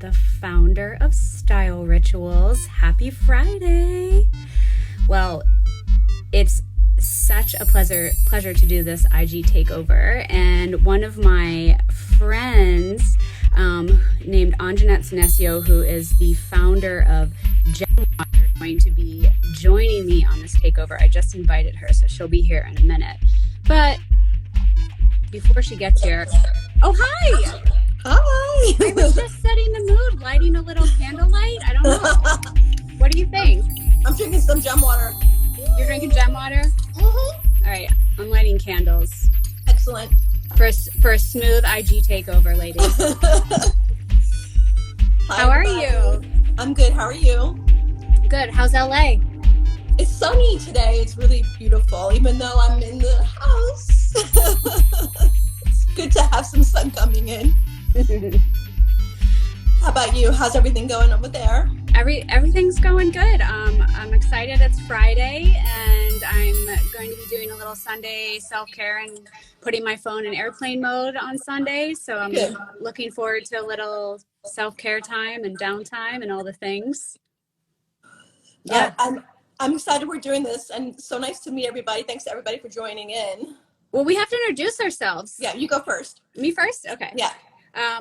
the founder of Style Rituals. Happy Friday. Well, it's such a pleasure to do this IG takeover, and one of my friends named Anjanette Sinesio, who is the founder of 𝗪𝗪𝗏, is going to be joining me on this takeover. I just invited her, so she'll be here in a minute. But before she gets here, oh, hi! Hi! I was just setting the mood, lighting a little candlelight. I don't know. What do you think? I'm drinking some gem water. You're drinking gem water? Mm-hmm. All right, I'm lighting candles. Excellent. For a smooth IG takeover, ladies. Hi, How are everybody. you? I'm good. How are you? Good. How's LA? It's sunny today. It's really beautiful, even though I'm in the house. It's good to have some sun coming in. How about you? How's everything going over there? Everything's going good. I'm excited. It's Friday, and I'm going to be doing a little Sunday self-care and putting my phone in airplane mode on Sunday. So I'm Good. looking forward to a little self-care time and downtime and all the things. Yeah. I'm excited we're doing this, and so nice to meet everybody. Thanks to everybody for joining in. Well, we have to introduce ourselves. Yeah, you go first. Me first? Okay. Yeah.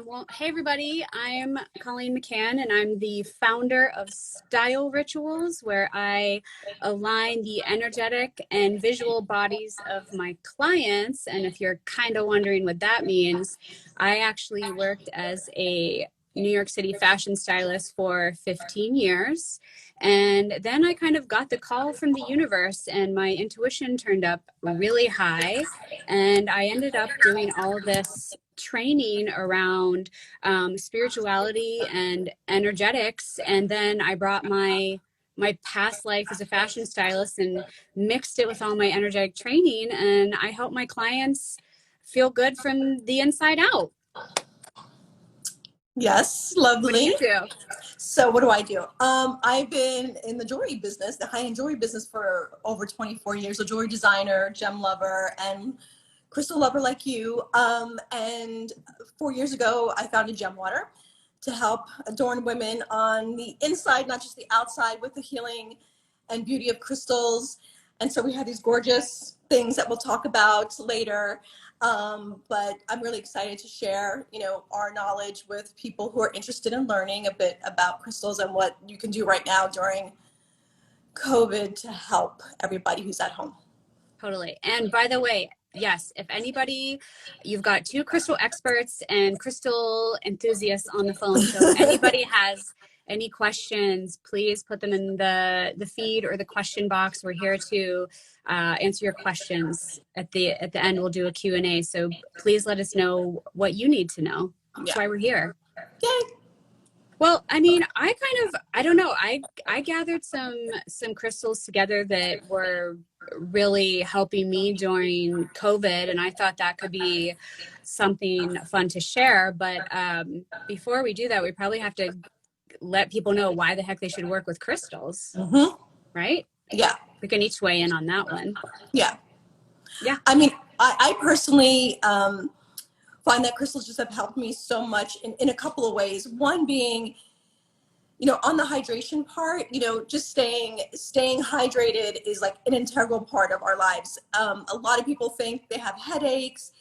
Well, hey everybody, I'm Colleen McCann, and I'm the founder of Style Rituals, where I align the energetic and visual bodies of my clients. And if you're kind of wondering what that means, I actually worked as a New York City fashion stylist for 15 years. And then I kind of got the call from the universe, and my intuition turned up really high. And I ended up doing all this training around spirituality and energetics. And then I brought my past life as a fashion stylist and mixed it with all my energetic training. And I help my clients feel good from the inside out. Yes, lovely. What do you do? So what do? I've been in the jewelry business, the high-end jewelry business, for over 24 years. A jewelry designer, gem lover, and crystal lover like you. And 4 years ago, I founded Gem Water to help adorn women on the inside, not just the outside, with the healing and beauty of crystals. And so we have these gorgeous things that we'll talk about later. But I'm really excited to share, our knowledge with people who are interested in learning a bit about crystals and what you can do right now during COVID to help everybody who's at home. Totally. And by the way, yes, if anybody, you've got two crystal experts and crystal enthusiasts on the phone. So if anybody has any questions, please put them in the feed or the question box. We're here to answer your questions. At the end, we'll do a Q&A. So please let us know what you need to know. That's why we're here. Yay. Well, I mean, I don't know. I gathered some crystals together that were really helping me during COVID, and I thought that could be something fun to share. But before we do that, we probably have to let people know why the heck they should work with crystals, right? Yeah. We can each weigh in on that one. Yeah. Yeah. I mean, I personally find that crystals just have helped me so much in a couple of ways. One being, on the hydration part, just staying hydrated is like an integral part of our lives. A lot of people think they have headaches,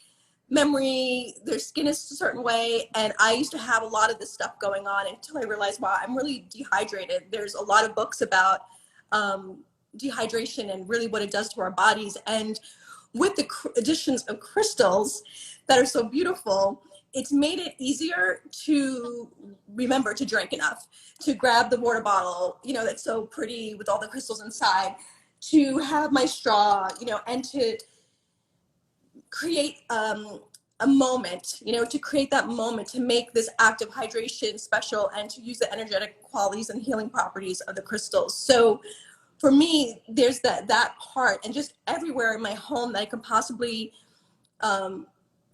memory, their skin is a certain way. And I used to have a lot of this stuff going on until I realized, wow, I'm really dehydrated. There's a lot of books about dehydration and really what it does to our bodies. And with the additions of crystals that are so beautiful, it's made it easier to remember to drink enough, to grab the water bottle, that's so pretty with all the crystals inside, to have my straw, and to create a moment, to create that moment, to make this act of hydration special, and to use the energetic qualities and healing properties of the crystals. So for me, there's that part, and just everywhere in my home that I can possibly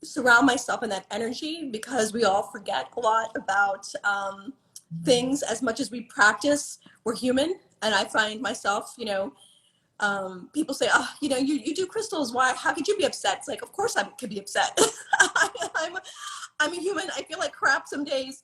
surround myself in that energy, because we all forget a lot about things. As much as we practice, we're human. And I find myself, people say, oh, you do crystals. Why? How could you be upset? It's like, of course I could be upset. I'm a human. I feel like crap some days.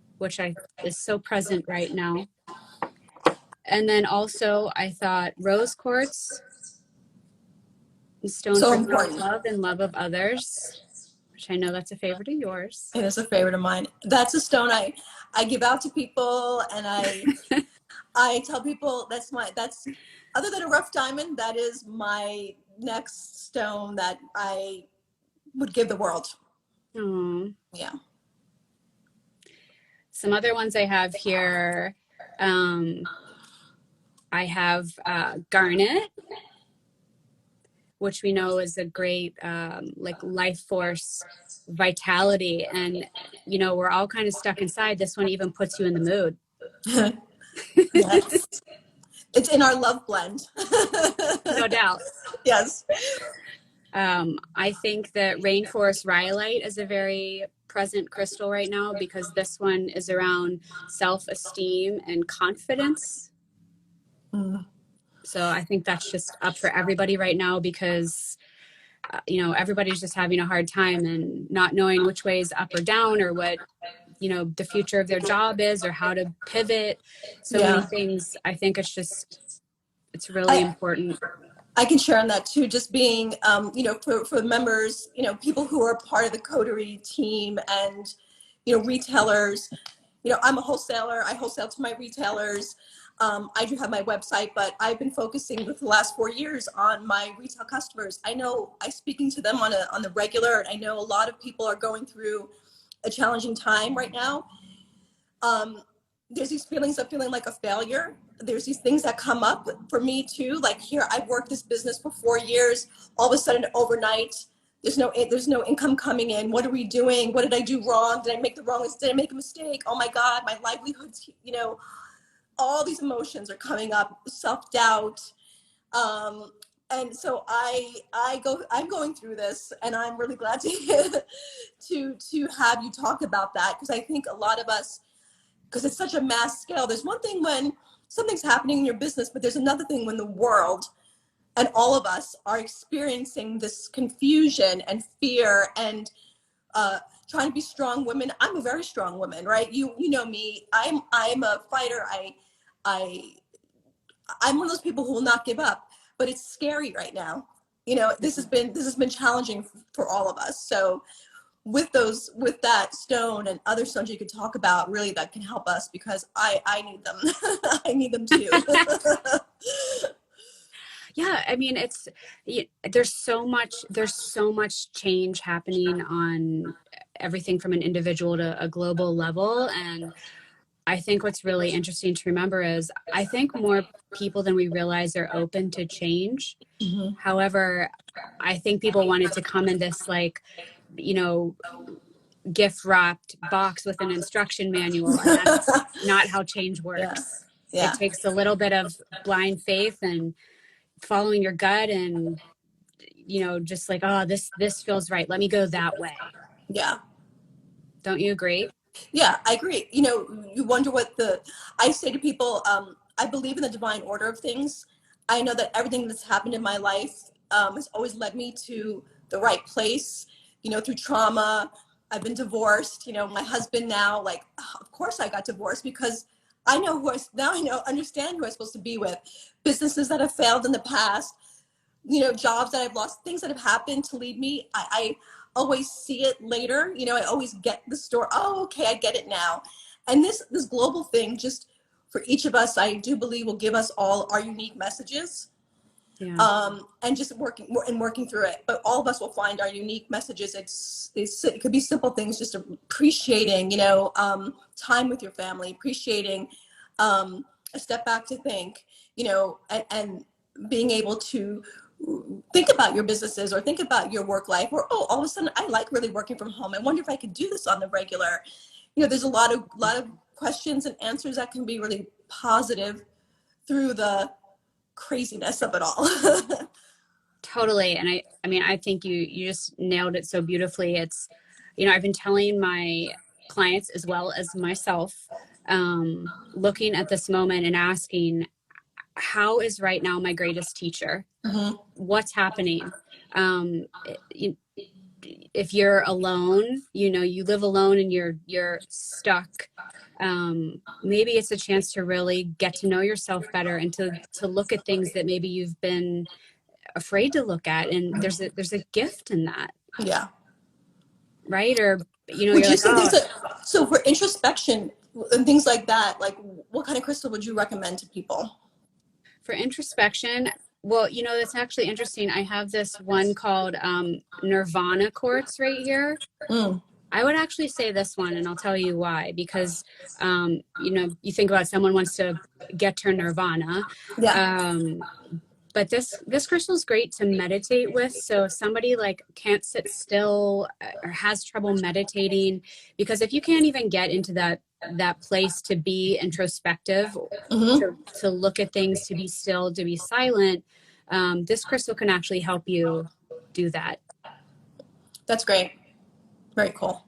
which is so present right now. And then also I thought rose quartz, a stone So for important. self-love and love of others, which I know that's a favorite of yours. It is a favorite of mine. That's a stone I give out to people, and I tell people that's other than a rough diamond, that is my next stone that I would give the world. Oh. Yeah. Some other ones I have here, I have garnet, which we know is a great like life force vitality. And, you know, we're all kind of stuck inside. This one even puts you in the mood. Yes. It's in our love blend. No doubt. Yes. I think that rainforest rhyolite is a very present crystal right now, because this one is around self-esteem and confidence. So I think that's just up for everybody right now, because you know, everybody's just having a hard time and not knowing which way is up or down, or what, you know, the future of their job is, or how to pivot. So many things. I think it's really important. I can share on that too, just being, you know, for members, you know, people who are part of the coterie team, and, you know, retailers. You know, I'm a wholesaler. I wholesale to my retailers. I do have my website, but I've been focusing with the last 4 years on my retail customers. I know I'm speaking to them on the regular, and I know a lot of people are going through a challenging time right now. There's these feelings of feeling like a failure. There's these things that come up for me too. Like, here, I've worked this business for 4 years. All of a sudden, overnight, there's no income coming in. What are we doing? What did I do wrong? Did I make Did I make a mistake? Oh my God, my livelihood's, you know, all these emotions are coming up, self-doubt. And so I'm going through this, and I'm really glad to have you talk about that, because I think a lot of us, because it's such a mass scale. There's one thing when something's happening in your business, but there's another thing when the world and all of us are experiencing this confusion and fear, and trying to be strong women. I'm a very strong woman, right? You know me. I'm a fighter. I'm one of those people who will not give up, but it's scary right now. You know, this has been challenging for all of us. So with that stone and other stones you could talk about, really, that can help us, because I need them. I need them too. Yeah, I mean, there's so much change happening on everything from an individual to a global level. And I think what's really interesting to remember is, I think more people than we realize are open to change. Mm-hmm. However, I think people wanted to come in this, like, you know, gift wrapped box with an instruction manual, and that's not how change works. Yeah. It takes a little bit of blind faith and following your gut, and, you know, just like, oh, this feels right, let me go that way. Yeah. Don't you agree? Yeah, I agree. You know, you wonder I say to people, I believe in the divine order of things. I know that everything that's happened in my life has always led me to the right place, you know, through trauma. I've been divorced, you know, my husband now, like, of course I got divorced, because I know understand who I'm supposed to be with. Businesses that have failed in the past, you know, jobs that I've lost, things that have happened to lead me. I always see it later. You know, I always get the story. Oh, okay, I get it now. And this global thing, just for each of us, I do believe will give us all our unique messages. Yeah. And just working through it. But all of us will find our unique messages. It could be simple things, just appreciating, you know, time with your family, appreciating a step back to think, you know, and being able to think about your businesses, or think about your work life, or, oh, all of a sudden I like really working from home. I wonder if I could do this on the regular. You know, there's a lot of questions and answers that can be really positive through the craziness of it all. Totally. And I mean, I think you just nailed it so beautifully. It's, you know, I've been telling my clients as well as myself, looking at this moment and asking, how is right now my greatest teacher? Mm-hmm. What's happening? If you're alone, you know, you live alone and you're stuck, maybe it's a chance to really get to know yourself better, and to look at things that maybe you've been afraid to look at. And there's a gift in that. Yeah. Right. Or, you know, would you're you like, say so for introspection and things like that, like, what kind of crystal would you recommend to people? For introspection, well, you know, that's actually interesting. I have this one called Nirvana quartz right here. I would actually say this one, and I'll tell you why. Because, you know, you think about someone wants to get to nirvana. Yeah. But this crystal is great to meditate with. So if somebody like can't sit still or has trouble meditating, because if you can't even get into that place to be introspective, to look at things, to be still, to be silent, this crystal can actually help you do that. That's great. Very cool.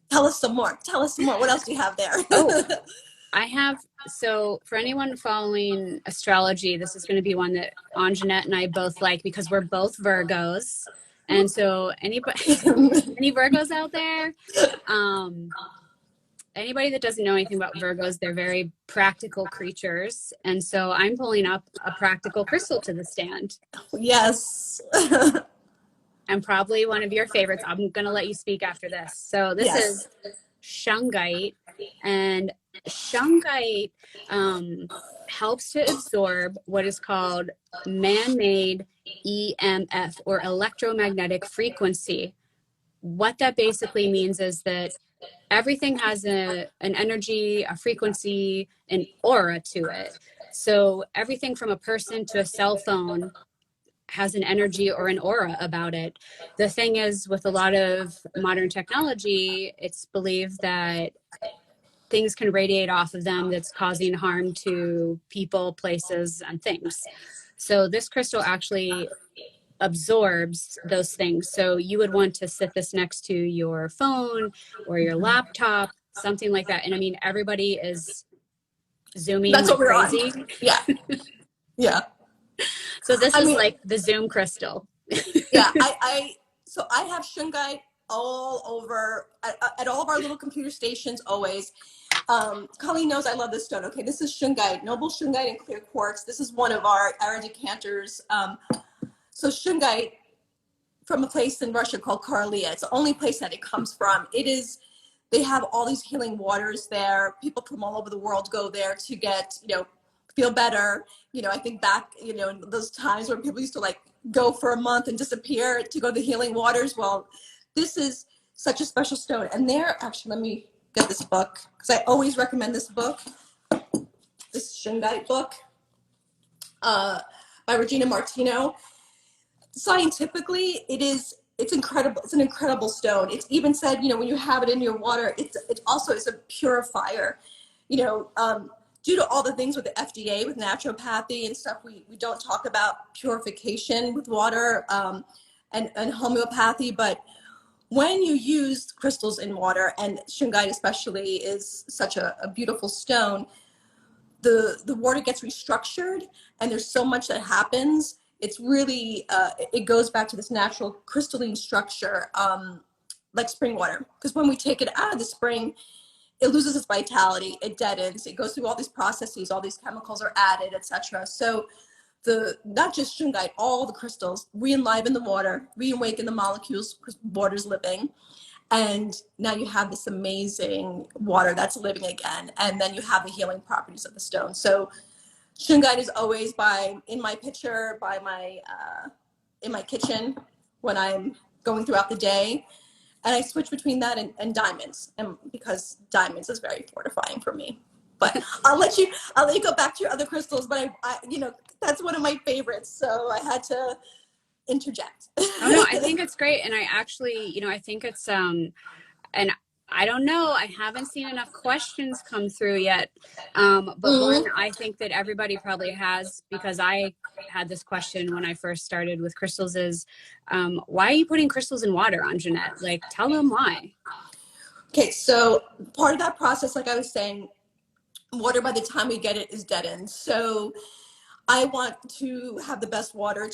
Tell us some more. Tell us some more. What else do you have there? Oh, I have, so for anyone following astrology, this is going to be one that Anjanette and I both like because we're both Virgos. And so anybody, any Virgos out there? Anybody that doesn't know anything about Virgos, they're very practical creatures. And so I'm pulling up a practical crystal to the stand. Yes. And probably one of your favorites. I'm going to let you speak after this. So this is shungite, and shungite helps to absorb what is called man-made EMF, or electromagnetic frequency. What that basically means is that everything has an energy, a frequency, an aura to it. So everything from a person to a cell phone has an energy or an aura about it. The thing is, with a lot of modern technology, it's believed that things can radiate off of them that's causing harm to people, places, and things. So this crystal actually absorbs those things. So you would want to sit this next to your phone or your laptop, something like that. And I mean, everybody is Zooming like crazy. Yeah. Yeah. So this is like the Zoom crystal. Yeah. So I have shungite all over at all of our little computer stations always. Colleen knows I love this stone. Okay, this is shungite, noble shungite and clear quartz. This is one of our decanters. So shungite from a place in Russia called 𝗪𝗪𝗪𝗧. It's the only place that it comes from. They have all these healing waters there. People from all over the world go there to get, feel better. I think back, in those times when people used to like go for a month and disappear to go to the healing waters. Well, this is such a special stone. And actually, let me get this book, because I always recommend this book, this shungite book by Regina Martino. Scientifically, it's incredible. It's an incredible stone. It's even said, when you have it in your water, it's a purifier. Due to all the things with the FDA, with naturopathy and stuff, we don't talk about purification with water and homeopathy. But when you use crystals in water, and shungite especially is such a beautiful stone, the water gets restructured, and there's so much that happens. It's really, it goes back to this natural crystalline structure, like spring water. Because when we take it out of the spring, it loses its vitality, it deadens, it goes through all these processes, all these chemicals are added, etc. So not just shungite, all the crystals re-enliven the water, reawaken the molecules, because water's living. And now you have this amazing water that's living again. And then you have the healing properties of the stone. So shungite is always in my picture, in my kitchen when I'm going throughout the day. And I switch between that and diamonds, and because diamonds is very fortifying for me. But I'll let you go back to your other crystals. But I that's one of my favorites, so I had to interject. Oh no, I think it's great, and I actually, I think it's and I don't know, I haven't seen enough questions come through yet. But one I think that everybody probably has, because I had this question when I first started with crystals, is why are you putting crystals in water, Anjanette? Like, tell them why. Okay, so part of that process, like I was saying, water by the time we get it is deadened. So I want to have the best water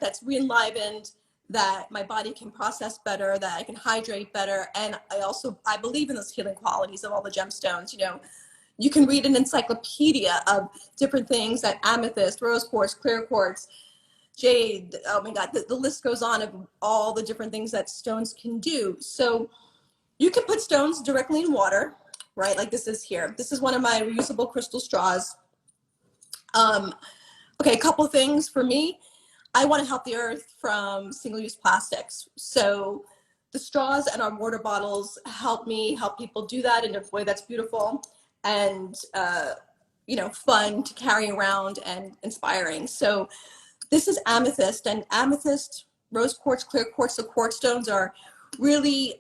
that's re-enlivened, that my body can process better, that I can hydrate better. And I believe in those healing qualities of all the gemstones. You can read an encyclopedia of different things, that amethyst, rose quartz, clear quartz, jade, oh my God, the list goes on of all the different things that stones can do. So you can put stones directly in water, right? Like this is here. This is one of my reusable crystal straws. Okay, a couple things for me. I want to help the earth from single-use plastics. So the straws and our water bottles help people do that in a way that's beautiful. And, fun to carry around and inspiring. So this is amethyst, and amethyst, rose quartz, clear quartz, the quartz stones are really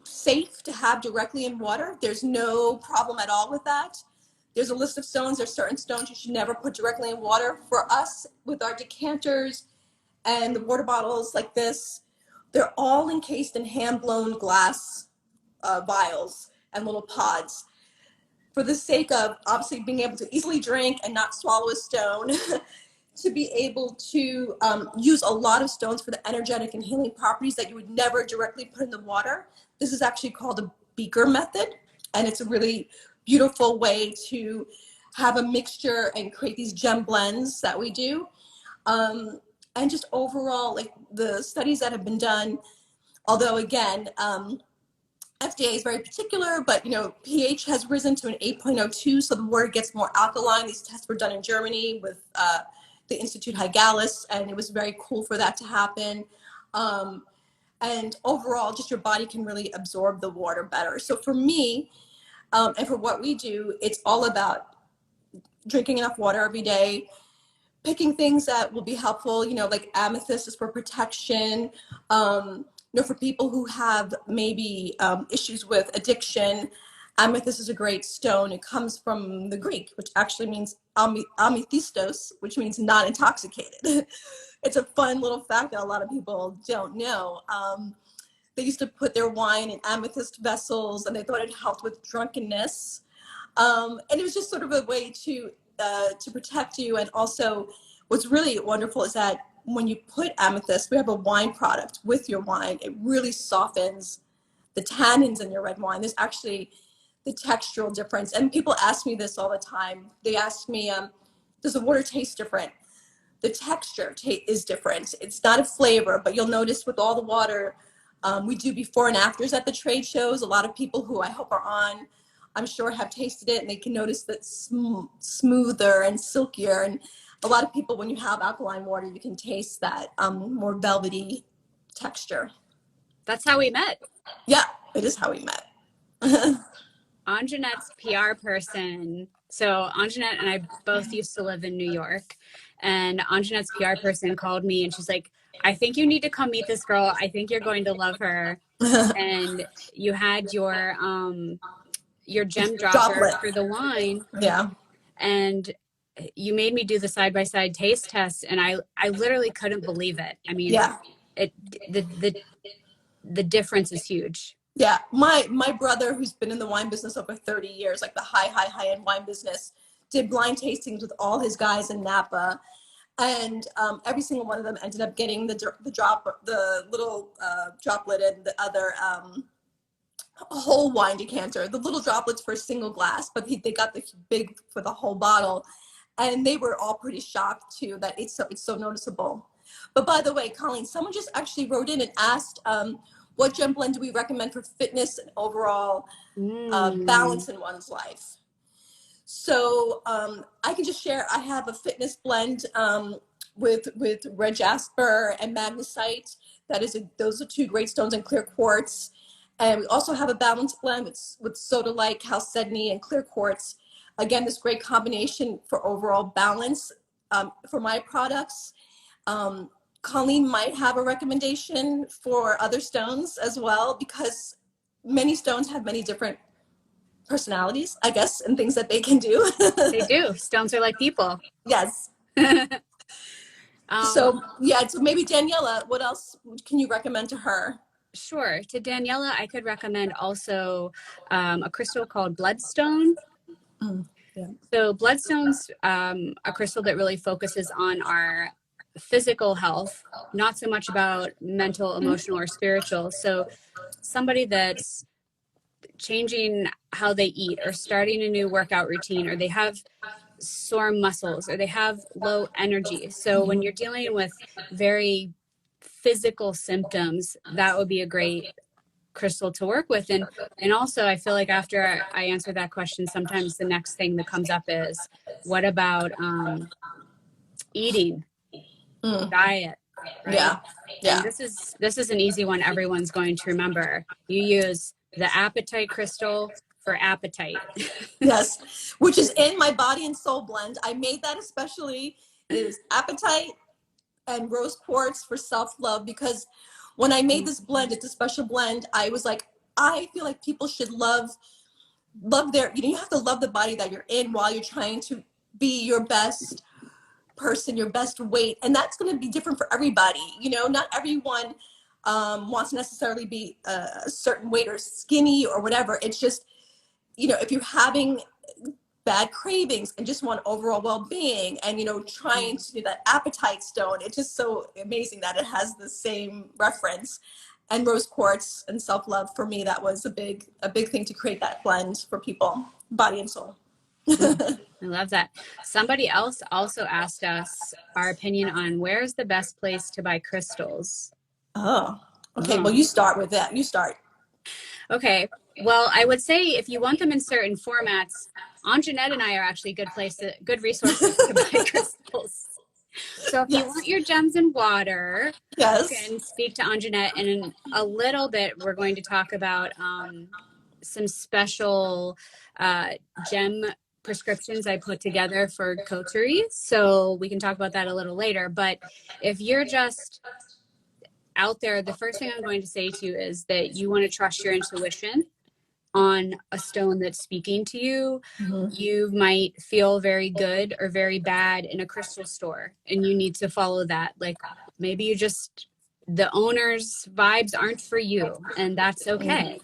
safe to have directly in water. There's no problem at all with that. There's a list of stones. There's certain stones you should never put directly in water. For us, with our decanters and the water bottles like this, they're all encased in hand-blown glass vials and little pods, for the sake of obviously being able to easily drink and not swallow a stone, to be able to use a lot of stones for the energetic and healing properties that you would never directly put in the water. This is actually called a beaker method, and it's a really beautiful way to have a mixture and create these gem blends that we do. And just overall, like the studies that have been done, although again, FDA is very particular, but pH has risen to an 8.02, so the water gets more alkaline. These tests were done in Germany with the Institute 𝗪𝗪𝗪, and it was very cool for that to happen. And overall, just your body can really absorb the water better. So for me, and for what we do, it's all about drinking enough water every day, picking things that will be helpful, like amethyst is for protection. For people who have maybe issues with addiction, amethyst is a great stone. It comes from the Greek, which actually means amethistos, which means not intoxicated. It's a fun little fact that a lot of people don't know. They used to put their wine in amethyst vessels, and they thought it helped with drunkenness. And it was just sort of a way to protect you. And also, what's really wonderful is that when you put amethyst, we have a wine product with your wine. It really softens the tannins in your red wine. There's actually the textural difference. And people ask me this all the time. They ask me, does the water taste different? The texture is different. It's not a flavor, but you'll notice with all the water, we do before and afters at the trade shows. A lot of people who I hope are on, I'm sure, have tasted it, and they can notice that smoother and silkier. And a lot of people, when you have alkaline water, you can taste that more velvety texture. That's how we met. Yeah, it is how we met. Anjanette's PR person. So Anjanette and I both used to live in New York, and Anjanette's PR person called me, and she's like, I think you need to come meet this girl. I think you're going to love her. And you had your gem dropper for the wine. Yeah. And you made me do the side-by-side taste test, and I literally couldn't believe it. I mean, yeah. The difference is huge. Yeah, my brother, who's been in the wine business over 30 years, like the high-end wine business, did blind tastings with all his guys in Napa, and every single one of them ended up getting the little droplet, and the other a whole wine decanter, the little droplets for a single glass, but they got the big for the whole bottle, and they were all pretty shocked too that it's so noticeable. But by the way, Colleen, someone just actually wrote in and asked, what gem blend do we recommend for fitness and overall balance in one's life? So I can just share, I have a fitness blend with red jasper and magnesite. Those are two great stones, and clear quartz. And we also have a balance blend with sodalite, chalcedony, and clear quartz. Again, this great combination for overall balance for my products. Colleen might have a recommendation for other stones as well, because many stones have many different personalities, I guess, and things that they can do. They do. Stones are like people. Yes. So maybe Daniela, what else can you recommend to her? Sure. To Daniela, I could recommend also a crystal called bloodstone. Yeah. So bloodstone's a crystal that really focuses on our physical health, not so much about mental, emotional, or spiritual. So somebody that's changing how they eat, or starting a new workout routine, or they have sore muscles, or they have low energy. So when you're dealing with very physical symptoms, that would be a great crystal to work with. And also, I feel like after I answer that question, sometimes the next thing that comes up is, what about eating? Diet, right? Yeah. And this is an easy one everyone's going to remember. You use the apatite crystal for appetite. Yes, which is in my body and soul blend. I made that especially. It is appetite and rose quartz for self-love, because when I made this blend, it's a special blend. I was like, I feel like people should love their, you have to love the body that you're in while you're trying to be your best person, your best weight. And that's going to be different for everybody. Not everyone wants to necessarily be a certain weight or skinny or whatever. It's just, if you're having bad cravings and just want overall well-being and, trying to do that appetite stone, it's just so amazing that it has the same reference. And rose quartz and self-love, for me, that was a big thing to create that blend for people, body and soul. I love that. Somebody else also asked us our opinion on where's the best place to buy crystals. Oh, okay. Well, you start with that. You start. Okay. Well, I would say if you want them in certain formats, Anjanette and I are actually good resources to buy crystals. So if you want your gems in water, you can speak to Anjanette. And in a little bit, we're going to talk about some special gem prescriptions I put together for coterie. So we can talk about that a little later. But if you're just out there, the first thing I'm going to say to you is that you want to trust your intuition on a stone that's speaking to you. You might feel very good or very bad in a crystal store, and you need to follow that. Like maybe the owner's vibes aren't for you, and that's okay.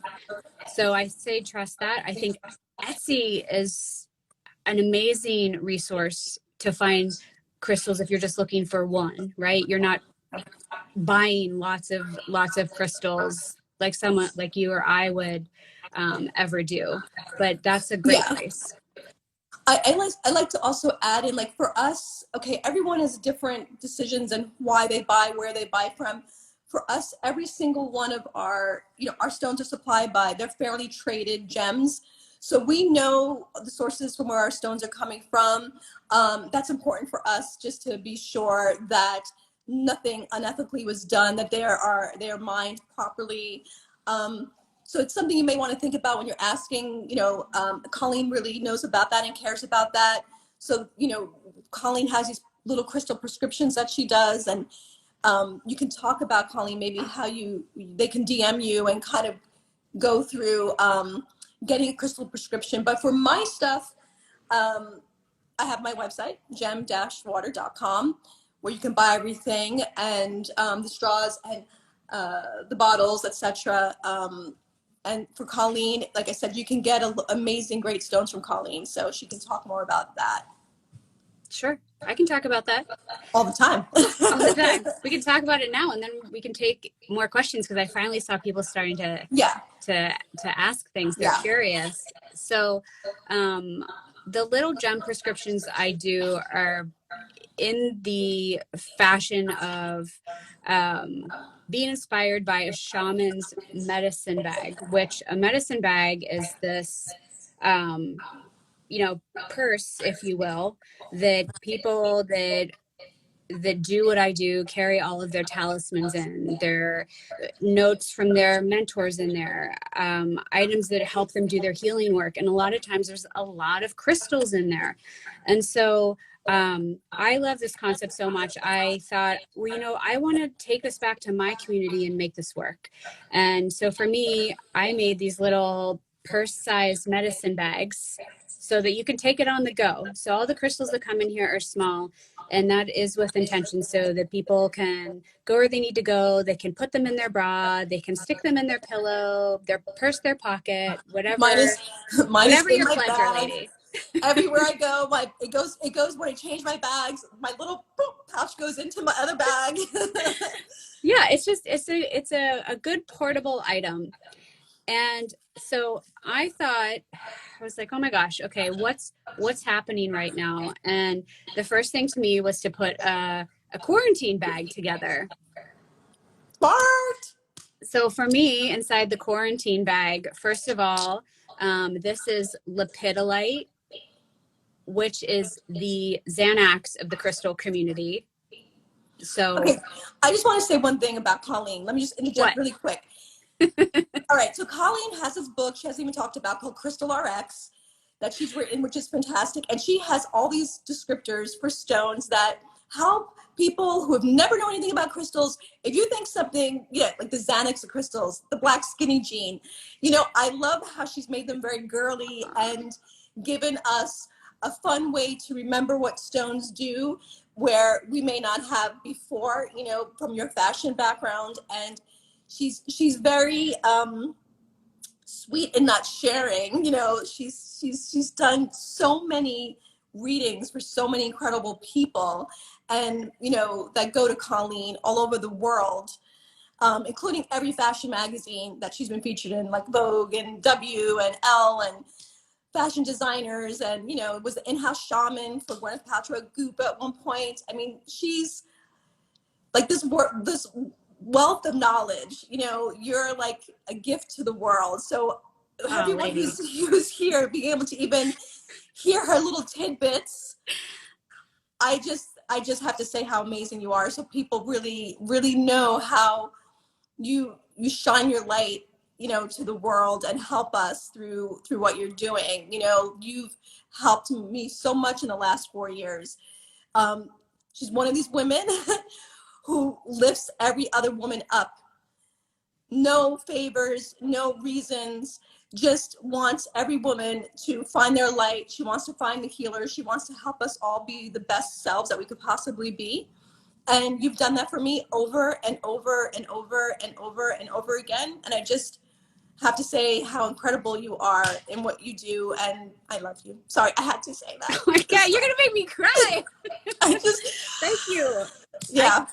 So I say trust that. I think Etsy is an amazing resource to find crystals if you're just looking for one, right? You're not buying lots of crystals like someone like you or I would ever do, but that's a great place. I like to also add in, like, for us, okay, everyone has different decisions and why they buy, where they buy from. For us, every single one of our stones are supplied by, they're fairly traded gems. So we know the sources from where our stones are coming from. That's important for us, just to be sure that nothing unethically was done, that they are mined properly. So it's something you may want to think about when you're asking. Colleen really knows about that and cares about that. So, Colleen has these little crystal prescriptions that she does, and you can talk about, Colleen, maybe how they can DM you and kind of go through getting a crystal prescription. But for my stuff, I have my website, gem-water.com, where you can buy everything, and the straws and the bottles, etc. And for Colleen, like I said, you can get amazing, great stones from Colleen, so she can talk more about that. Sure, I can talk about that all the time. All the time. We can talk about it now, and then we can take more questions, because I finally saw people starting to ask things. They're curious. So the little gem prescriptions I do are in the fashion of being inspired by a shaman's medicine bag, which a medicine bag is this purse, if you will, that people that do what I do carry all of their talismans in, their notes from their mentors in there, items that help them do their healing work. And a lot of times there's a lot of crystals in there. And so I love this concept so much. I thought, I want to take this back to my community and make this work. And so for me, I made these little purse-sized medicine bags so that you can take it on the go. So all the crystals that come in here are small, and that is with intention, so that people can go where they need to go. They can put them in their bra, they can stick them in their pillow, their purse, their pocket, whatever. Mine is your pleasure, bag. lady. Everywhere I go, it goes when I change my bags, my little pouch goes into my other bag. Yeah, it's a good portable item. And so I was like, oh my gosh, okay, what's happening right now? And the first thing to me was to put a quarantine bag together. Smart. So for me, inside the quarantine bag, first of all, this is lepidolite, which is the Xanax of the crystal community. So okay, I just want to say one thing about Colleen. Let me just interject really quick. All right, so Colleen has this book she hasn't even talked about called Crystal RX that she's written, which is fantastic. And she has all these descriptors for stones that help people who have never known anything about crystals. If you think something, like the Xanax of crystals, the black skinny jean, I love how she's made them very girly and given us a fun way to remember what stones do, where we may not have before, from your fashion background. And she's very sweet in not sharing. She's done so many readings for so many incredible people, and that go to Colleen all over the world, including every fashion magazine that she's been featured in, like Vogue and W and Elle, and fashion designers, and was the in-house shaman for Gwyneth Paltrow Goop at one point. I mean, she's like this wealth of knowledge. You're like a gift to the world. So everyone who's here being able to even hear her little tidbits, I just have to say how amazing you are. So people really, really know how you shine your light, to the world and help us through what you're doing. You've helped me so much in the last 4 years. She's one of these women who lifts every other woman up. No favors, no reasons, just wants every woman to find their light. She wants to find the healer. She wants to help us all be the best selves that we could possibly be. And you've done that for me over and over and over and over and over again. And I just have to say how incredible you are in what you do, and I love you. Sorry, I had to say that. Oh my God, you're gonna make me cry. Thank you. Yeah.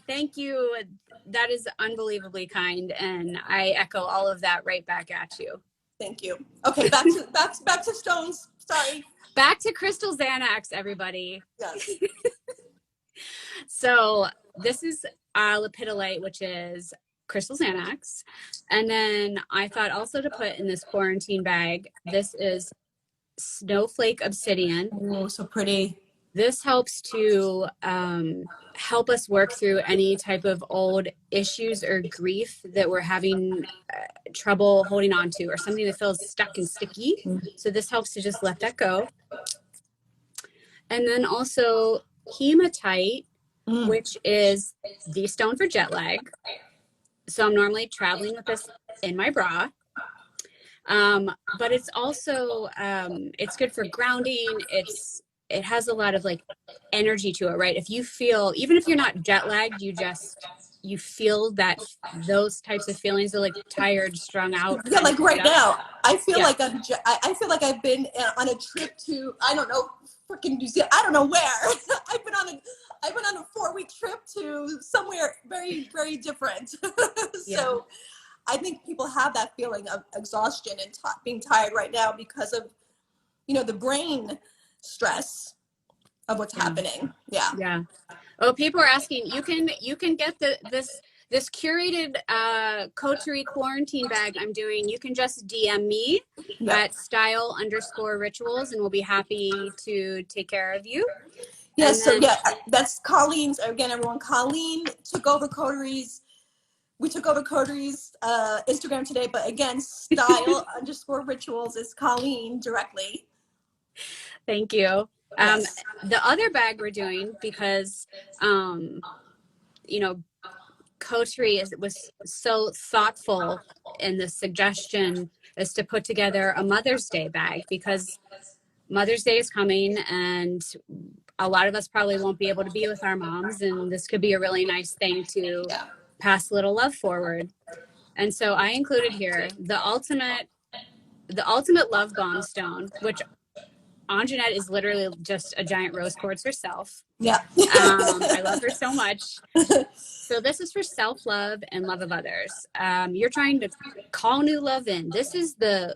Thank you. That is unbelievably kind, and I echo all of that right back at you. Thank you. Okay, back to stones. Sorry. Back to Crystal Xanax, everybody. Yes. So this is lepidolite, which is Crystal Xanax. And then I thought also to put in this quarantine bag, this is Snowflake Obsidian. Oh, so pretty. This helps to help us work through any type of old issues or grief that we're having trouble holding on to, or something that feels stuck and sticky. So this helps to just let that go. And then also hematite, which is the stone for jet lag. So I'm normally traveling with this in my bra. But it's also, it's good for grounding. It has a lot of energy to it, right? If you feel, even if you're not jet lagged, you feel those types of feelings of tired, strung out. Yeah, like right now, I feel like I feel like I've been on a trip to, I don't know, freaking New Zealand. I don't know where. I've been on a 4-week trip to somewhere very, very different. So I think people have that feeling of exhaustion and being tired right now because of, the brain stress of what's happening. Yeah. Oh, people are asking, you can get this curated 𝗏𝗘𝗘𝗗 quarantine bag I'm doing. You can just DM me at @style_rituals, and we'll be happy to take care of you. Yeah, that's Colleen's. Again, everyone, Colleen took over 𝗏𝗘𝗘𝗗's. We took over 𝗏𝗘𝗘𝗗's Instagram today, but again, _rituals is Colleen directly. Thank you. Yes. The other bag we're doing, because 𝗏𝗘𝗘𝗗 was so thoughtful in the suggestion, is to put together a Mother's Day bag, because Mother's Day is coming, and a lot of us probably won't be able to be with our moms, and this could be a really nice thing to pass a little love forward. And so I included here the ultimate love bomb stone, which Anjanette is literally just a giant rose quartz herself. Yeah. I love her so much. So this is for self-love and love of others. You're trying to call new love in. This is the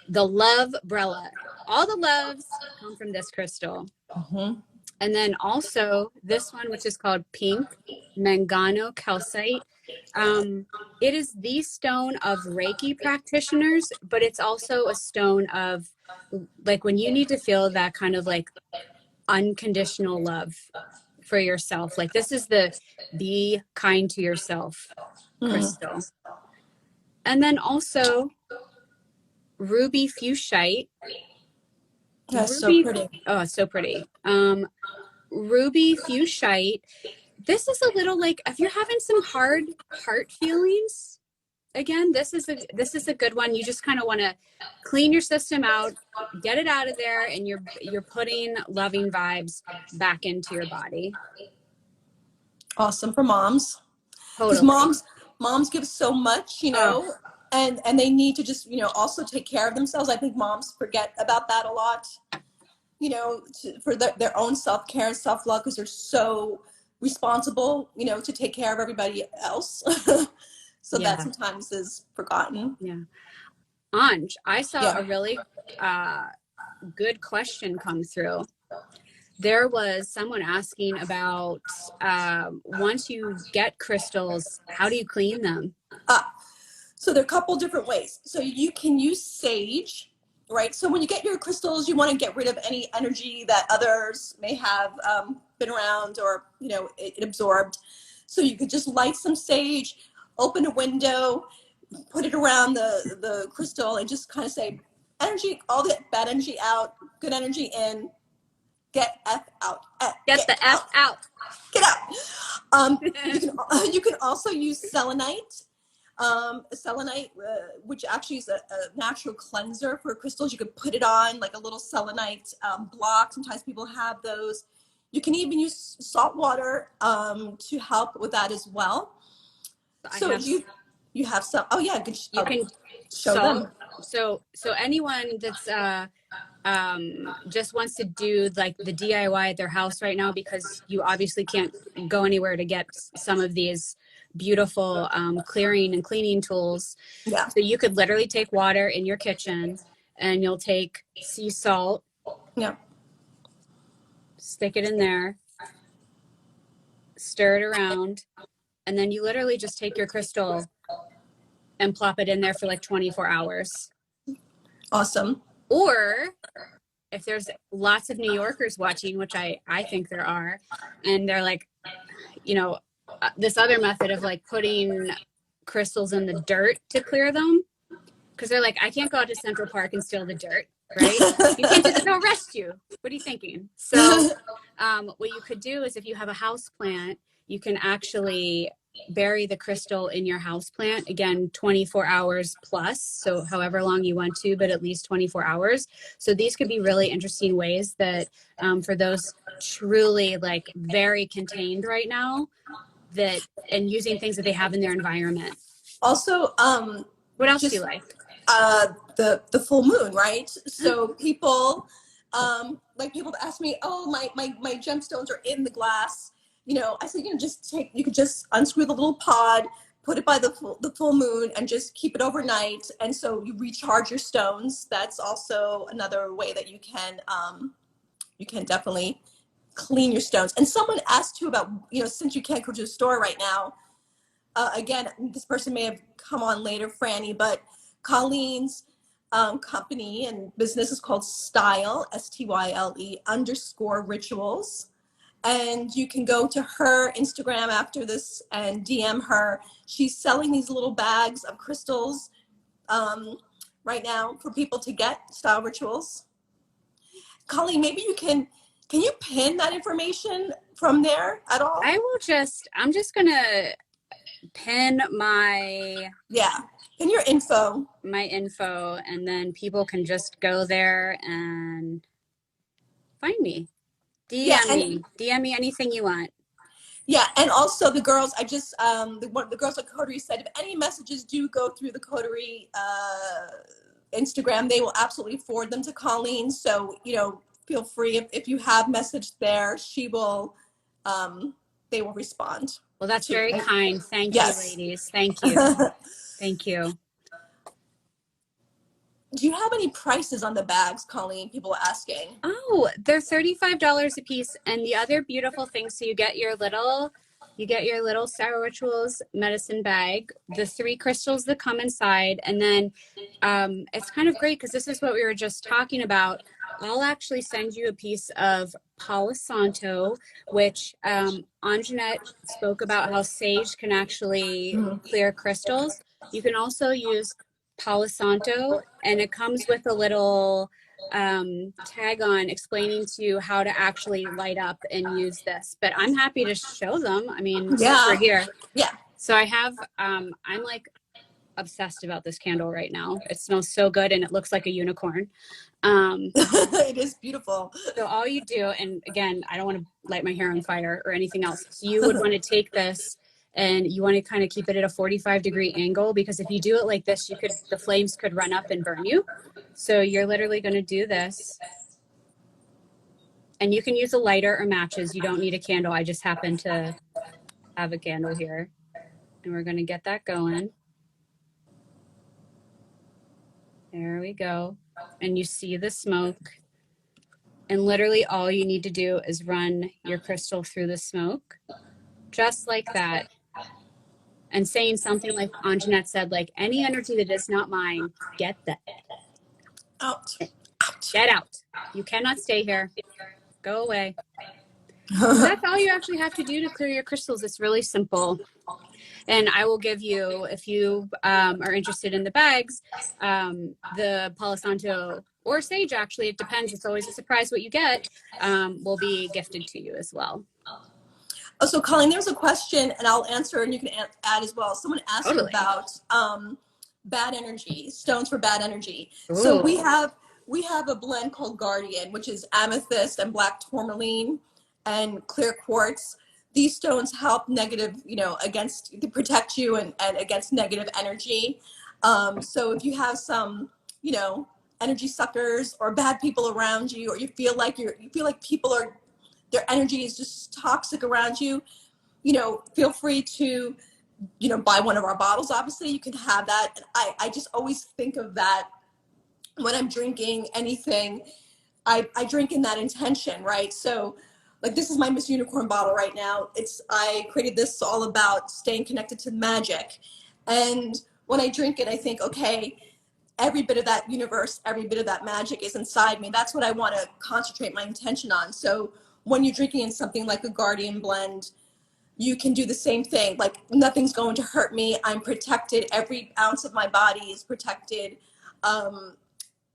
love umbrella. All the loves come from this crystal. And then also this one, which is called pink mangano calcite. It is the stone of Reiki practitioners, but it's also a stone of when you need to feel that kind of unconditional love for yourself. This is the be kind to yourself crystal. And then also ruby fuchsite. That's so pretty. Oh, so pretty. Ruby fuchsite. This is a little like if you're having some hard heart feelings, again, this is a good one. You just kind of want to clean your system out, get it out of there, and you're putting loving vibes back into your body. Awesome for moms. Totally. Because moms give so much, you know, and they need to just, you know, also take care of themselves. I think moms forget about that a lot, you know, for their own self-care and self-love, because they're so responsible, you know, to take care of everybody else. So that sometimes is forgotten. Yeah. Anj, I saw a really good question come through. There was someone asking about once you get crystals, how do you clean them? So there are a couple different ways. So you can use sage, right? So when you get your crystals, you want to get rid of any energy that others may have been around or, you know, it absorbed. So you could just light some sage, open a window, put it around the crystal, and just kind of say, energy, all the bad energy out, good energy in, get F out. Get the F out. Get out. You can also use selenite. Selenite, which actually is a natural cleanser for crystals. You could put it on like a little selenite block. Sometimes people have those. You can even use salt water to help with that as well. So you have some. Oh yeah, good. You can show them. So anyone that's just wants to do like the DIY at their house right now, because you obviously can't go anywhere to get some of these beautiful clearing and cleaning tools. Yeah. So you could literally take water in your kitchen and you'll take sea salt. Yeah. Stick it in there, stir it around, and then you literally just take your crystal and plop it in there for like 24 hours. Awesome. Or if there's lots of New Yorkers watching, which I think there are, and they're like, you know, this other method of like putting crystals in the dirt to clear them, because they're like, I can't go out to Central Park and steal the dirt, right? You can't do that, they'll arrest you. What are you thinking? So what you could do is if you have a house plant, you can actually bury the crystal in your house plant, again 24 hours plus, so however long you want to, but at least 24 hours. So these could be really interesting ways that for those truly like very contained right now, that and using things that they have in their environment. Also, what else do you like? The full moon, right? So people like people ask me, oh, my gemstones are in the glass. You know, I said, you know, you could just unscrew the little pod, put it by the full moon, and just keep it overnight. And so you recharge your stones. That's also another way that you can definitely clean your stones. And someone asked too about, you know, since you can't go to the store right now, again, this person may have come on later, Franny, but Colleen's company and business is called Style, STYLE_rituals. And you can go to her Instagram after this and DM her. She's selling these little bags of crystals right now for people to get, Style Rituals. Colleen, maybe can you pin that information from there at all? I'm just gonna pin my pin your info. My info, and then people can just go there and find me. DM me anything you want. Yeah, and also the girls, I just the girls at Coterie said if any messages do go through the Coterie Instagram, they will absolutely forward them to Colleen. So, you know, feel free if you have messaged there, she will they will respond. Well, that's very kind. Thank you, ladies. Thank you. Thank you. Do you have any prices on the bags, Colleen? People are asking. Oh, they're $35 a piece. And the other beautiful thing, so you get your little Style Rituals medicine bag, the 3 crystals that come inside, and then it's kind of great because this is what we were just talking about. I'll actually send you a piece of Palo Santo, which Anjanette spoke about how sage can actually clear crystals. You can also use Palo Santo, and it comes with a little tag on explaining to you how to actually light up and use this. But I'm happy to show them. I mean, since we're here. Yeah. So I have, I'm like obsessed about this candle right now. It smells so good and it looks like a unicorn. It is beautiful. So all you do, and again, I don't want to light my hair on fire or anything else. So you would want to take this and you want to kind of keep it at a 45-degree angle, because if you do it like this, the flames could run up and burn you. So you're literally going to do this. And you can use a lighter or matches. You don't need a candle. I just happen to have a candle here. And we're going to get that going. There we go. And you see the smoke. And literally all you need to do is run your crystal through the smoke, just like that. And saying something like Anjanette said, like, any energy that is not mine, get that out. Get out. You cannot stay here. Go away. So that's all you actually have to do to clear your crystals. It's really simple. And I will give you, if you are interested in the bags, the Palo Santo or sage, actually, it depends. It's always a surprise what you get, will be gifted to you as well. Oh, so Colleen, there's a question, and I'll answer, and you can add as well. Someone asked about bad energy, stones for bad energy. Ooh. So we have a blend called Guardian, which is amethyst and black tourmaline and clear quartz. These stones help negative, to protect you and against negative energy. So if you have some, energy suckers or bad people around you, or you feel like people are, their energy is just toxic around you, feel free to, buy one of our bottles. Obviously, you can have that. And I just always think of that when I'm drinking anything. I drink in that intention, right? So, like, this is my Miss Unicorn bottle right now. I created this all about staying connected to magic. And when I drink it, I think, okay, every bit of that universe, every bit of that magic is inside me. That's what I want to concentrate my intention on. So when you're drinking in something like a Guardian blend, you can do the same thing. Like, nothing's going to hurt me. I'm protected. Every ounce of my body is protected.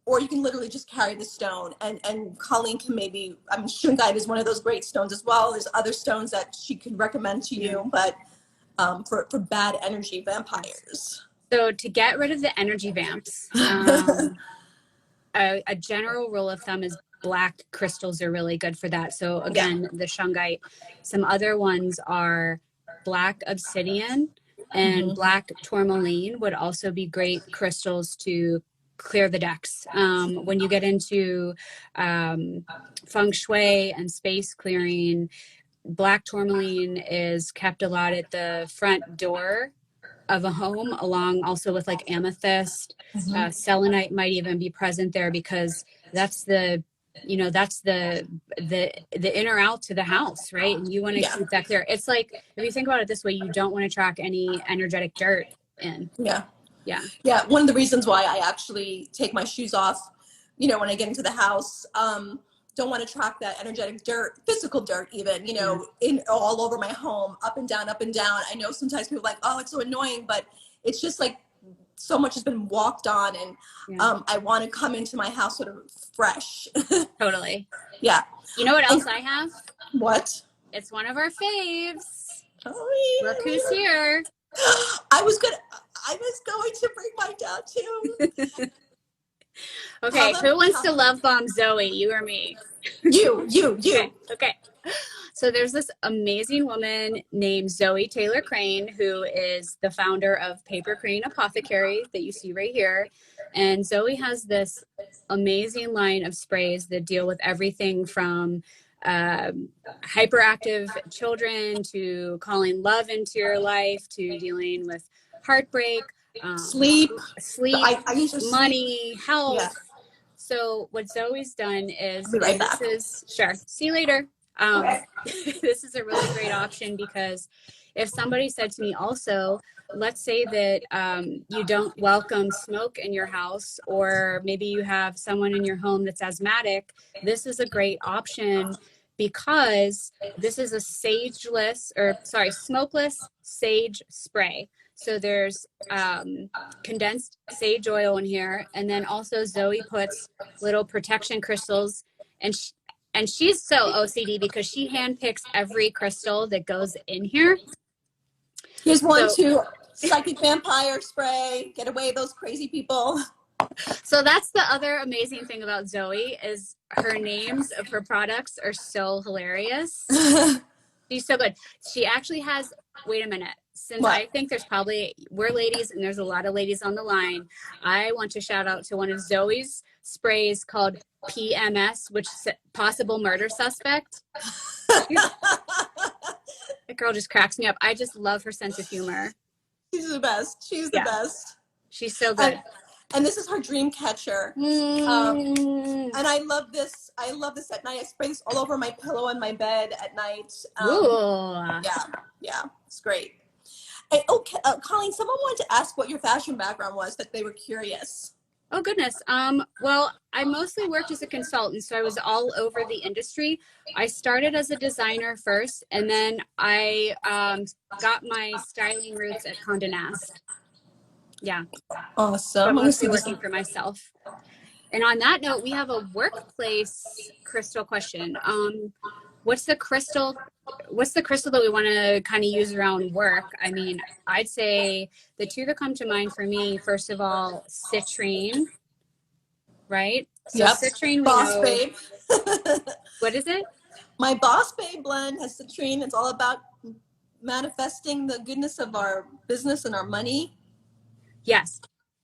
Or you can literally just carry the stone. And Colleen can Shungite is one of those great stones as well. There's other stones that she can recommend to you, but for bad energy vampires. So to get rid of the energy vamps, a general rule of thumb is black crystals are really good for that. So again, the Shungite. Some other ones are black obsidian and black tourmaline would also be great crystals to clear the decks. When you get into feng shui and space clearing, black tourmaline is kept a lot at the front door of a home, along also with like amethyst. Selenite might even be present there, because that's the inner out to the house, right? And you want to keep that clear. It's like, if you think about it this way, you don't want to track any energetic dirt in. Yeah. One of the reasons why I actually take my shoes off, when I get into the house, don't want to track that energetic dirt, physical dirt even, in all over my home, up and down, up and down. I know sometimes people are like, oh, it's so annoying, but it's just like so much has been walked on, and I want to come into my house sort of fresh. Totally. Yeah. You know what else I have? What? It's one of our faves. Oh, yeah. Look who's here. I was going to bring mine down too. Okay, who wants to love bomb Zoe, you or me? You. Okay. So there's this amazing woman named Zoe Taylor Crane, who is the founder of Paper Crane Apothecary that you see right here. And Zoe has this amazing line of sprays that deal with everything from hyperactive children to calling love into your life to dealing with heartbreak, sleep, money, health. Yeah. So what Zoe's done is, sure, see you later. This is a really great option, because if somebody said to me also, let's say that you don't welcome smoke in your house, or maybe you have someone in your home that's asthmatic, this is a great option, because this is a smokeless sage spray. So there's condensed sage oil in here. And then also Zoe puts little protection crystals, and she's so OCD because she handpicks every crystal that goes in here. Here's one too. Psychic vampire spray. Get away those crazy people. So that's the other amazing thing about Zoe is her names of her products are so hilarious. She's so good. She actually has, wait a minute, since I think we're ladies and there's a lot of ladies on the line, I want to shout out to one of Zoe's sprays called PMS, which is possible murder suspect. The girl just cracks me up. I just love her sense of humor. She's the best. She's the best. She's so good. And this is her dream catcher. And I love this. I love this at night. I spray this all over my pillow in my bed at night. Yeah, it's great. Hey, okay, Colleen, someone wanted to ask what your fashion background was, that they were curious. Oh, goodness. Well, I mostly worked as a consultant, so I was all over the industry. I started as a designer first, and then I got my styling roots at Condé Nast. Yeah. Awesome. I'm mostly working for myself. And on that note, we have a workplace crystal question. What's the crystal that we want to kind of use around work? I mean, I'd say the two that come to mind for me, first of all, citrine, right? So citrine, Boss Babe. What is it? My Boss Babe blend has citrine. It's all about manifesting the goodness of our business and our money. Yes,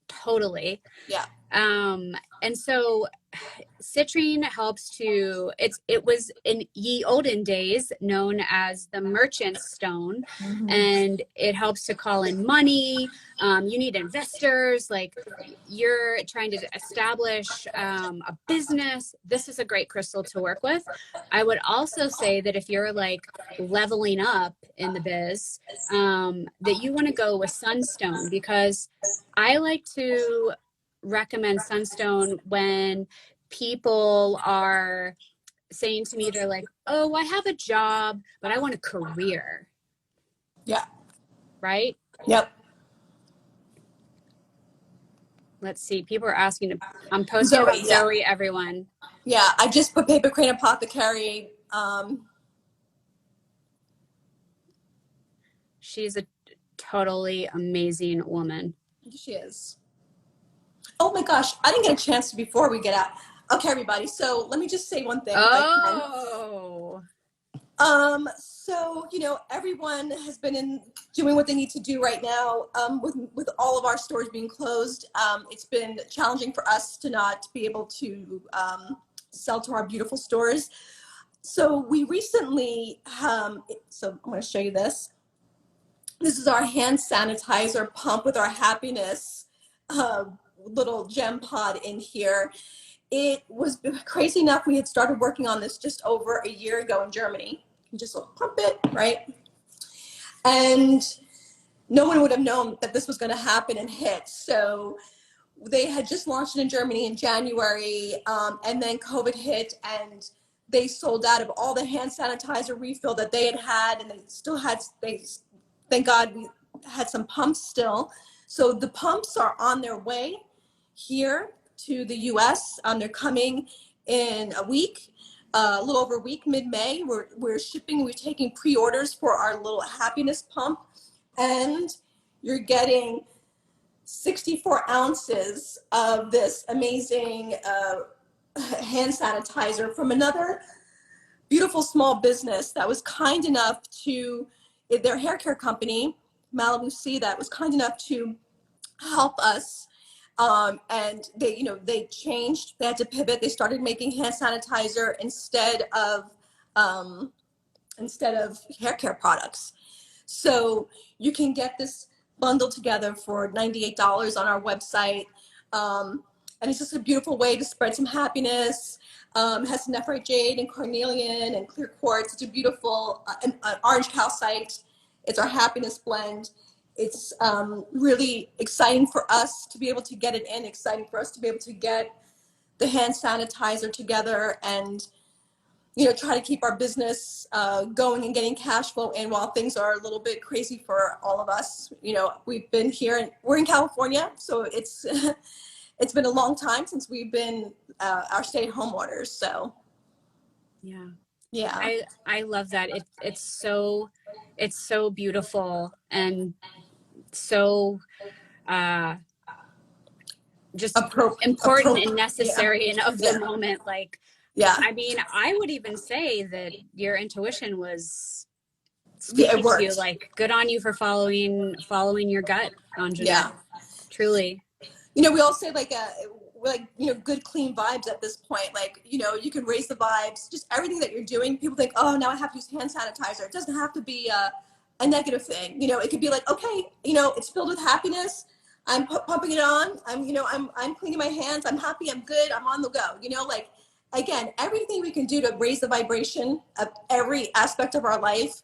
totally. Yeah. And so citrine helps to, it was in ye olden days known as the merchant's stone, and it helps to call in money. You need investors, like you're trying to establish a business. This is a great crystal to work with. I would also say that if you're like leveling up in the biz, that you want to go with sunstone, because I like to recommend sunstone when people are saying to me, they're like, oh, I have a job, but I want a career. Yeah. Right? Yep. Let's see. People are asking. I'm posting about Zoe, everyone. Yeah, I just put Paper Crane Apothecary. She's a totally amazing woman. She is. Oh my gosh, I didn't get a chance to before we get out. Okay, everybody. So let me just say one thing. Oh. So, you know, everyone has been doing what they need to do right now. With all of our stores being closed, it's been challenging for us to not be able to sell to our beautiful stores. So we recently, so I'm going to show you this. This is our hand sanitizer pump with our happiness little gem pod in here. It was crazy enough. We had started working on this just over a year ago in Germany. You just pump it, right? And no one would have known that this was going to happen and hit. So they had just launched it in Germany in January, and then COVID hit, and they sold out of all the hand sanitizer refill that they had, and they still had, thank God we had some pumps still. So the pumps are on their way here to the US. They're coming in a week, a little over a week, mid-May. We're shipping, we're taking pre-orders for our little happiness pump, and you're getting 64 ounces of this amazing hand sanitizer from another beautiful small business that was kind enough to, their hair care company, Malibu C, that was kind enough to help us. And they changed, they had to pivot. They started making hand sanitizer instead of hair care products. So you can get this bundled together for $98 on our website. And it's just a beautiful way to spread some happiness. It has nephrite jade and carnelian and clear quartz. It's a beautiful an orange calcite. It's our happiness blend. It's really exciting for us to be able to get it in, exciting for us to be able to get the hand sanitizer together. And try to keep our business going and getting cash flow in while things are a little bit crazy for all of us. We've been here and we're in California, so it's it's been a long time since we've been our stay-at-home orders. So yeah, I love that. It's so beautiful and so just important and necessary and of the moment. Like, I mean, I would even say that your intuition was speaking to you. Like, good on you for following your gut, Anjanette. Yeah, truly. We all say good clean vibes at this point. Like, you can raise the vibes, just everything that you're doing. People think, oh, now I have to use hand sanitizer. It doesn't have to be a negative thing. It could be like, okay, it's filled with happiness. I'm pumping it on. I'm cleaning my hands. I'm happy. I'm good. I'm on the go. Like, again, everything we can do to raise the vibration of every aspect of our life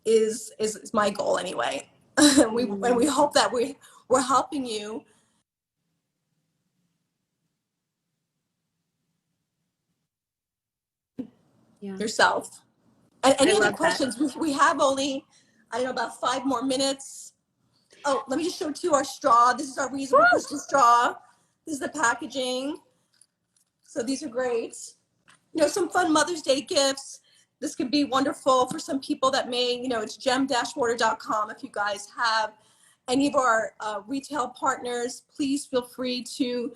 is my goal anyway. And we hope that we're helping you. Yourself. And any other questions? We have only, I don't know, about 5 more minutes. Oh, let me just show too our straw. This is our reusable crystal straw. This is the packaging. So these are great. Some fun Mother's Day gifts. This could be wonderful for some people that may, it's 𝗪𝗪𝗏𝗪.com. If you guys have any of our retail partners, please feel free to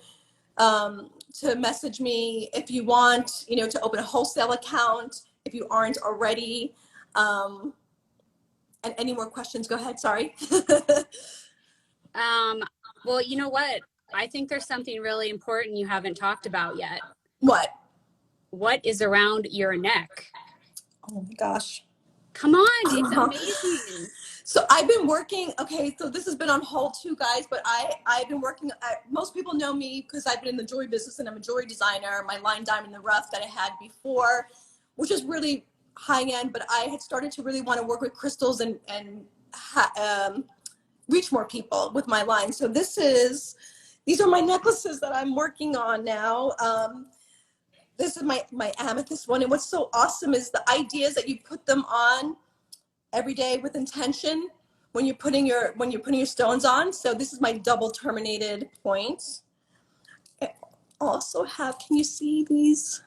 message me if you want, to open a wholesale account if you aren't already. And any more questions? Go ahead. Sorry. Well, you know what? I think there's something really important you haven't talked about yet. What? What is around your neck? Oh my gosh. Come on, it's amazing. So I've been working, okay, so this has been on hold too, guys, but I've been working, most people know me because I've been in the jewelry business and I'm a jewelry designer. My line Diamond in the Rough that I had before, which is really high end, but I had started to really want to work with crystals and reach more people with my line. So these are my necklaces that I'm working on now. This is my amethyst one. And what's so awesome is the ideas that you put them on every day with intention when you're putting your stones on. So this is my double terminated points. I also have, can you see these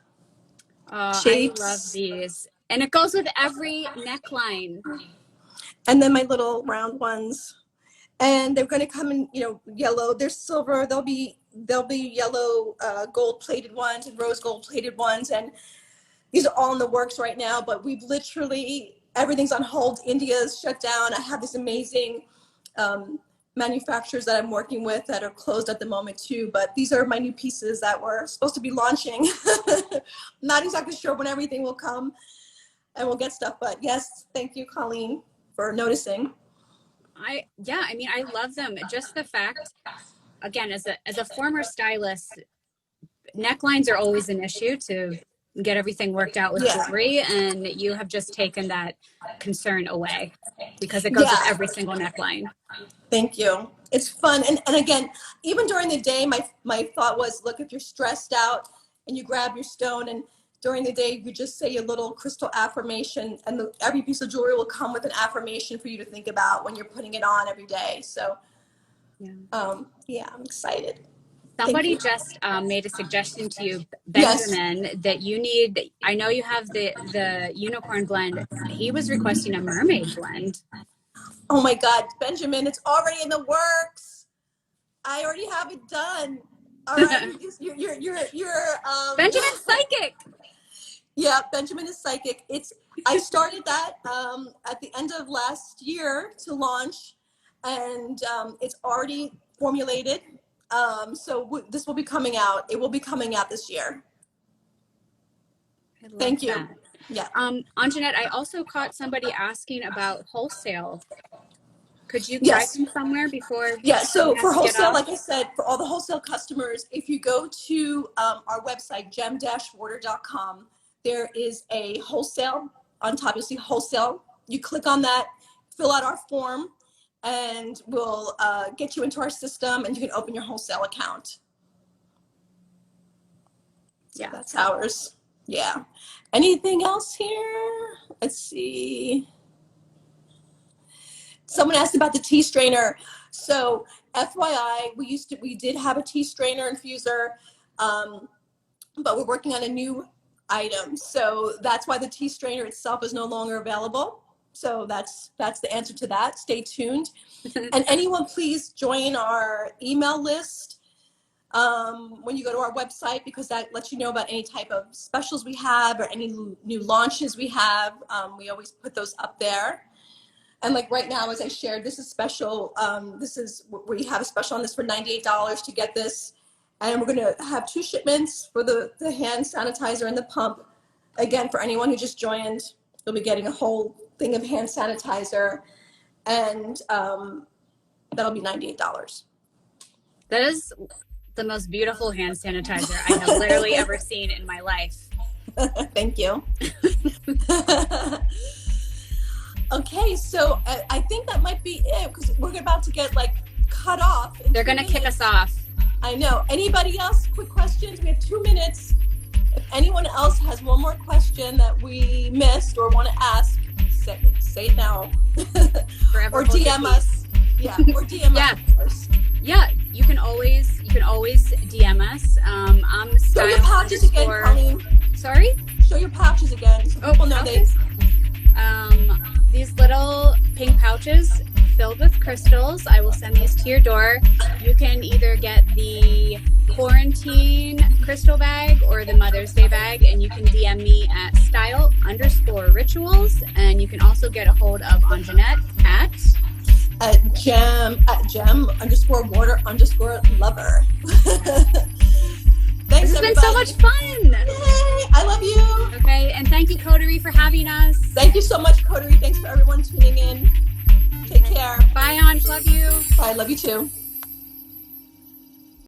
shapes? I love these. And it goes with every neckline. And then my little round ones. And they're going to come in, yellow. There's silver. There'll be yellow gold plated ones and rose gold plated ones. And these are all in the works right now, but we've literally, everything's on hold. India's shut down. I have this amazing manufacturers that I'm working with that are closed at the moment too, but these are my new pieces that we're supposed to be launching. Not exactly sure when everything will come and we'll get stuff, but yes, thank you, Colleen, for noticing. I mean, I love them. Just the fact, again, as a former stylist, necklines are always an issue to get everything worked out with jewelry, and you have just taken that concern away because it goes with every single neckline. Thank you. It's fun. And again, even during the day, my thought was, look, if you're stressed out and you grab your stone and during the day, you just say a little crystal affirmation, and every piece of jewelry will come with an affirmation for you to think about when you're putting it on every day. So, I'm excited. Somebody just made a suggestion to you, Benjamin, that you need, I know you have the unicorn blend. He was requesting a mermaid blend. Oh my God, Benjamin, it's already in the works. I already have it done. All right, you're Benjamin's psychic. Yeah, Benjamin is psychic. I started that at the end of last year to launch, and it's already formulated. So this will be coming out. It will be coming out this year. Thank you. That. Yeah. Anjanette, I also caught somebody asking about wholesale. Could you guide them somewhere before? Yeah, so for wholesale, like I said, for all the wholesale customers, if you go to our website, 𝗪𝗪𝗏𝗪.com, there is a wholesale on top. You'll see wholesale. You click on that, fill out our form, and we'll get you into our system, and you can open your wholesale account. Yeah, that's ours. Yeah. Anything else here? Let's see. Someone asked about the tea strainer. So FYI, we did have a tea strainer infuser, but we're working on a new item. So that's why the tea strainer itself is no longer available. So that's the answer to that. Stay tuned. And anyone, please join our email list when you go to our website, because that lets you know about any type of specials we have or any new launches we have. We always put those up there. And like right now, as I shared, this is special. We have a special on this for $98 to get this. And we're going to have 2 shipments for the hand sanitizer and the pump. Again, for anyone who just joined, you'll be getting a whole thing of hand sanitizer, and that'll be $98. That is the most beautiful hand sanitizer I have literally ever seen in my life. Thank you. Okay, so I think that might be it, because we're about to get like cut off. They're going to kick us off. I know. Anybody else? Quick questions. We have 2 minutes. If anyone else has one more question that we missed or want to ask, say it now. Or DM us. Yeah, or DM us, of course. Yeah, you can always DM us. I'm Show your pouches again, Colleen. Sorry? Show your pouches again, so people know pouches? These little pink pouches filled with crystals. I will send these to your door. You can either get the quarantine crystal bag or the Mother's Day bag, and you can DM me at @style_rituals, and you can also get a hold of Anjanette at gem_water_lover. Thanks, this has been so much fun. Yay, I love you. Okay, and thank you, 𝗪𝗘𝗃, for having us. Thank you so much, 𝗪𝗃𝗃. Thanks for everyone tuning in. Take care. Bye, Anj. Love you. Bye. Love you too.